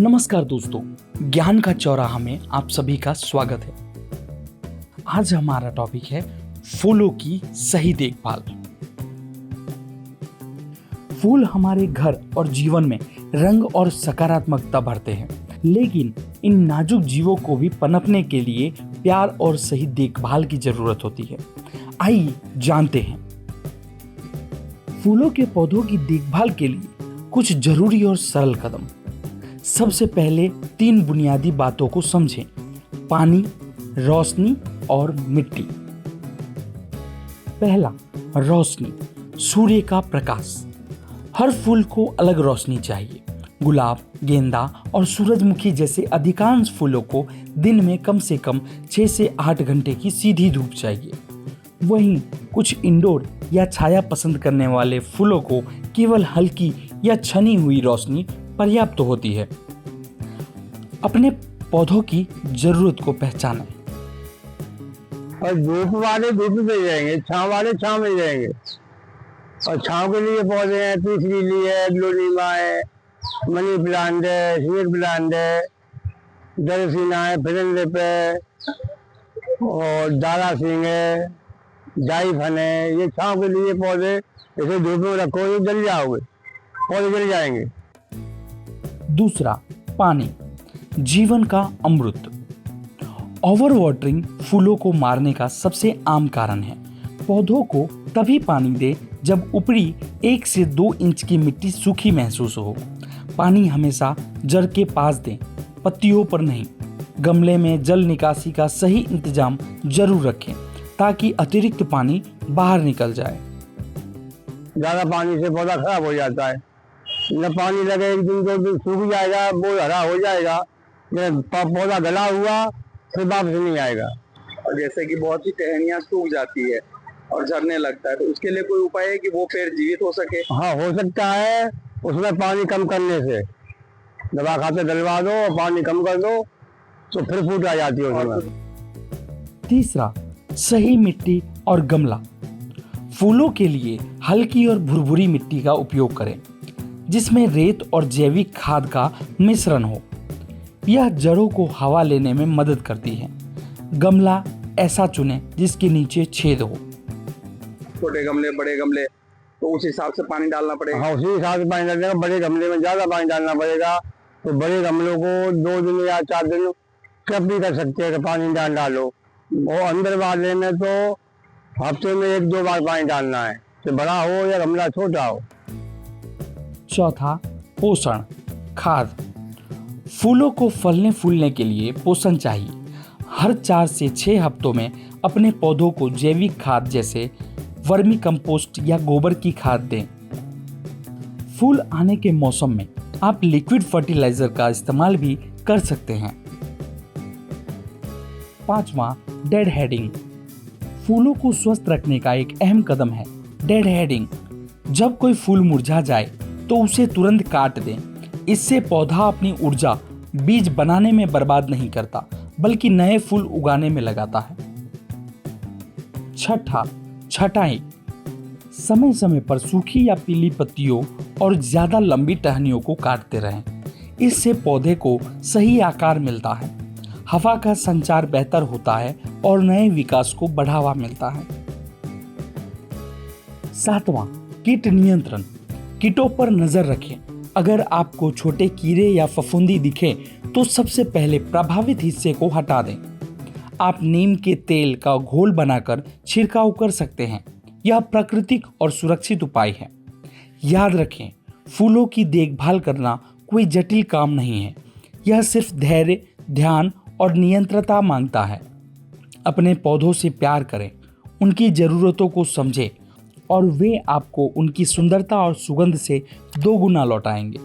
नमस्कार दोस्तों, ज्ञान का चौराहा में आप सभी का स्वागत है। आज हमारा टॉपिक है फूलों की सही देखभाल। फूल हमारे घर और जीवन में रंग और सकारात्मकता भरते हैं, लेकिन इन नाजुक जीवों को भी पनपने के लिए प्यार और सही देखभाल की जरूरत होती है। आइए जानते हैं फूलों के पौधों की देखभाल के लिए कुछ जरूरी और सरल कदम। सबसे पहले 3 बुनियादी बातों को समझें: पानी, रोशनी और मिट्टी। पहला, रोशनी, सूर्य का प्रकाश। हर फूल को अलग रोशनी चाहिए। गुलाब, गेंदा और सूरजमुखी जैसे अधिकांश फूलों को दिन में कम से कम 6 से 8 घंटे की सीधी धूप चाहिए। वहीं कुछ इंडोर या छाया पसंद करने वाले फूलों को केवल हल्की या छनी हुई रोशनी पर्याप्त होती है। अपने पौधों की जरूरत को पहचानें। और धूप वाले धूप में जाएंगे, छांव वाले छांव में जाएंगे। और छांव के लिए पौधे हैं, पीस लिली है, ग्लोरीमा है, मनी प्लांट है, स्नेक प्लांट है, दरसीना है, फिरनलिप है और दारा सिंह है, जाइफन है। ये छांव के लिए पौधे, इसे धूप में रखो तो जल जाओगे, पौधे जल जाएंगे। दूसरा, पानी, जीवन का अमृत। ओवर वाटरिंग फूलों को मारने का सबसे आम कारण है। पौधों को तभी पानी दें जब ऊपरी 1 से 2 इंच की मिट्टी सूखी महसूस हो। पानी हमेशा जड़ के पास दें, पत्तियों पर नहीं। गमले में जल निकासी का सही इंतजाम जरूर रखें ताकि अतिरिक्त पानी बाहर निकल जाए। ज्यादा पानी से पौधा खराब हो जाता है। न पानी लगे, 1 दिन 2 दिन सूख जाएगा, वो हरा हो जाएगा। पौधा गला हुआ फिर वापस नहीं आएगा। और जैसे कि बहुत सी टहनियाँ सूख जाती है और झड़ने लगता है, तो उसके लिए कोई उपाय है कि वो पेड़ जीवित हो सके? हाँ, हो सकता है। उसमें पानी कम करने से दवा खाते डलवा दो और पानी कम कर दो तो फिर फूट आ जाती है उसमें। तीसरा, सही मिट्टी और गमला। फूलों के लिए हल्की और भुरभुरी मिट्टी का उपयोग करें जिसमें रेत और जैविक खाद का मिश्रण हो। यह जड़ों को हवा लेने में मदद करती है। गमला ऐसा चुनें जिसके नीचे छेद हो। छोटे गमले, बड़े गमले, तो उस हिसाब से पानी डालना पड़ेगा। हाँ, उसी हिसाब से पानी डालना। बड़े गमले में ज्यादा पानी डालना पड़ेगा, तो बड़े गमलों को 2 दिन या 4 दिन कब भी कर सकते हैं कि पानी डालो। वो अंदर वाले में तो हफ्ते में 1-2 बार पानी डालना है, तो बड़ा हो या गमला छोटा हो। चौथा, पोषण, खाद। फूलों को फलने फूलने के लिए पोषण चाहिए। हर 4 से 6 हफ्तों में अपने पौधों को जैविक खाद जैसे वर्मी कंपोस्ट या गोबर की खाद दें। फूल आने के मौसम में आप लिक्विड फर्टिलाइजर का इस्तेमाल भी कर सकते हैं। 5वां, डेड हेडिंग। फूलों को स्वस्थ रखने का एक अहम कदम है डेड हेडिंग। जब कोई फूल मुरझा जाए तो उसे तुरंत काट दें। इससे पौधा अपनी ऊर्जा बीज बनाने में बर्बाद नहीं करता, बल्कि नए फूल उगाने में लगाता है। छठा, छटाई। समय समय पर सूखी या पीली पत्तियों और ज्यादा लंबी टहनियों को काटते रहें। इससे पौधे को सही आकार मिलता है, हवा का संचार बेहतर होता है और नए विकास को बढ़ावा मिलता है। 7वां, कीट नियंत्रण। कीटों पर नजर रखें। अगर आपको छोटे कीड़े या फफूंदी दिखे तो सबसे पहले प्रभावित हिस्से को हटा दें। आप नीम के तेल का घोल बनाकर छिड़काव कर सकते हैं। यह प्राकृतिक और सुरक्षित उपाय है। याद रखें, फूलों की देखभाल करना कोई जटिल काम नहीं है। यह सिर्फ धैर्य, ध्यान और नियंत्रणता मांगता है। अपने पौधों से प्यार करें, उनकी ज़रूरतों को समझें और वे आपको उनकी सुंदरता और सुगंध से 2 गुना लौटाएंगे।